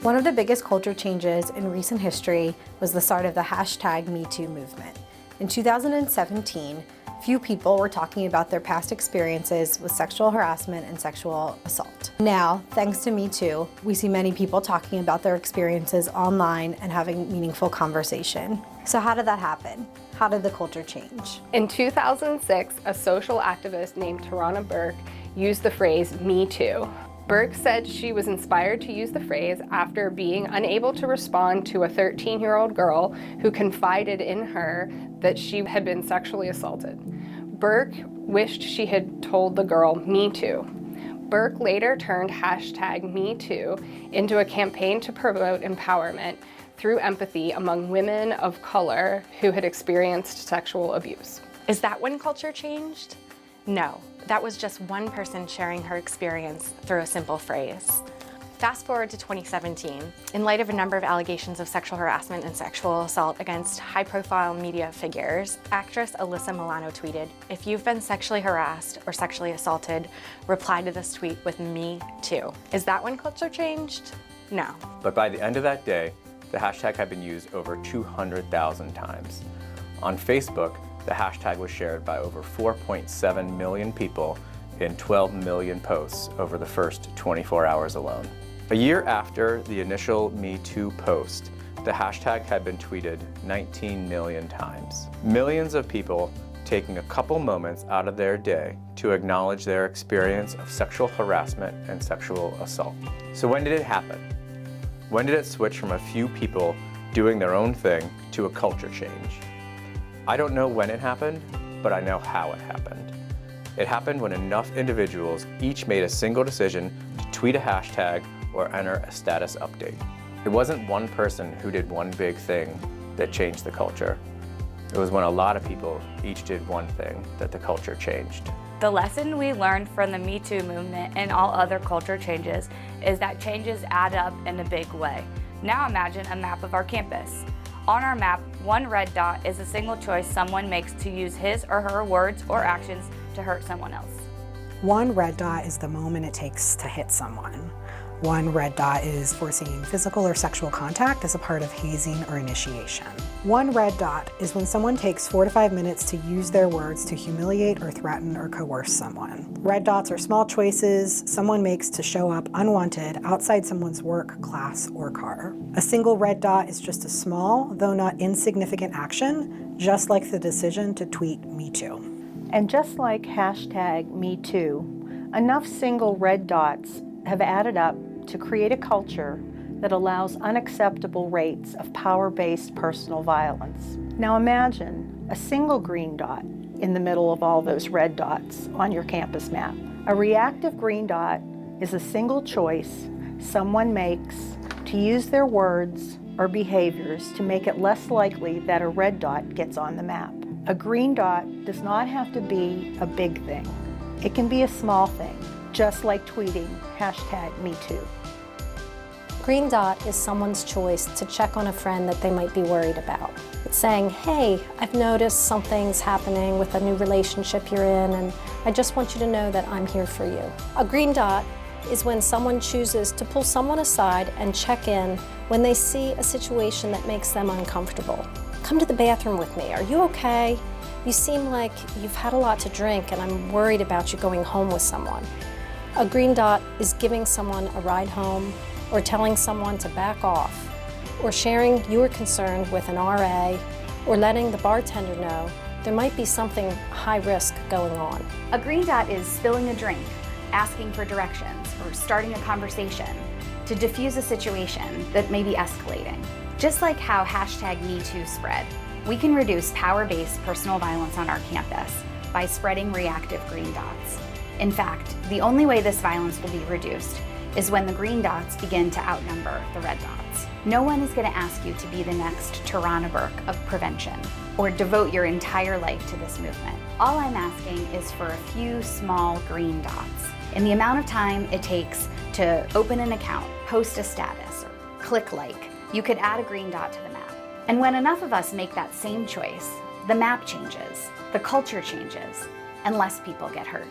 One of the biggest culture changes in recent history was the start of the hashtag #MeToo movement. In 2017, few people were talking about their past experiences with sexual harassment and sexual assault. Now, thanks to #MeToo, we see many people talking about their experiences online and having meaningful conversation. So how did that happen? How did the culture change? In 2006, a social activist named Tarana Burke used the phrase "Me Too." Burke said she was inspired to use the phrase after being unable to respond to a 13-year-old girl who confided in her that she had been sexually assaulted. Burke wished she had told the girl, "Me Too." Burke later turned hashtag #MeToo into a campaign to promote empowerment through empathy among women of color who had experienced sexual abuse. Is that when culture changed? No, that was just one person sharing her experience through a simple phrase. Fast forward to 2017. In light of a number of allegations of sexual harassment and sexual assault against high-profile media figures, actress Alyssa Milano tweeted, "If you've been sexually harassed or sexually assaulted, reply to this tweet with "Me Too." Is that when culture changed? No. But by the end of that day, the hashtag had been used over 200,000 times. On Facebook, the hashtag was shared by over 4.7 million people in 12 million posts over the first 24 hours alone. A year after the initial Me Too post, the hashtag had been tweeted 19 million times. Millions of people taking a couple moments out of their day to acknowledge their experience of sexual harassment and sexual assault. So when did it happen? When did it switch from a few people doing their own thing to a culture change? I don't know when it happened, but I know how it happened. It happened when enough individuals each made a single decision to tweet a hashtag or enter a status update. It wasn't one person who did one big thing that changed the culture. It was when a lot of people each did one thing that the culture changed. The lesson we learned from the Me Too movement and all other culture changes is that changes add up in a big way. Now imagine a map of our campus. On our map, one red dot is a single choice someone makes to use his or her words or actions to hurt someone else. One red dot is the moment it takes to hit someone. One red dot is foreseeing physical or sexual contact as a part of hazing or initiation. One red dot is when someone takes 4 to 5 minutes to use their words to humiliate or threaten or coerce someone. Red dots are small choices someone makes to show up unwanted outside someone's work, class, or car. A single red dot is just a small, though not insignificant action, just like the decision to tweet "Me Too." And just like hashtag #MeToo, enough single red dots have added up to create a culture that allows unacceptable rates of power-based personal violence. Now imagine a single green dot in the middle of all those red dots on your campus map. A reactive green dot is a single choice someone makes to use their words or behaviors to make it less likely that a red dot gets on the map. A green dot does not have to be a big thing. It can be a small thing, just like tweeting hashtag #MeToo. Green dot is someone's choice to check on a friend that they might be worried about. It's saying, "Hey, I've noticed something's happening with a new relationship you're in, and I just want you to know that I'm here for you." A green dot is when someone chooses to pull someone aside and check in when they see a situation that makes them uncomfortable. "Come to the bathroom with me. Are you okay? You seem like you've had a lot to drink and I'm worried about you going home with someone." A green dot is giving someone a ride home, or telling someone to back off, or sharing your concern with an RA, or letting the bartender know there might be something high risk going on. A green dot is spilling a drink, asking for directions, or starting a conversation to diffuse a situation that may be escalating. Just like how hashtag #MeToo spread, we can reduce power-based personal violence on our campus by spreading reactive green dots. In fact, the only way this violence will be reduced is when the green dots begin to outnumber the red dots. No one is going to ask you to be the next Tarana Burke of prevention or devote your entire life to this movement. All I'm asking is for a few small green dots in the amount of time it takes to open an account, post a status, or click like. You could add a green dot to the map. And when enough of us make that same choice, the map changes, the culture changes, and less people get hurt.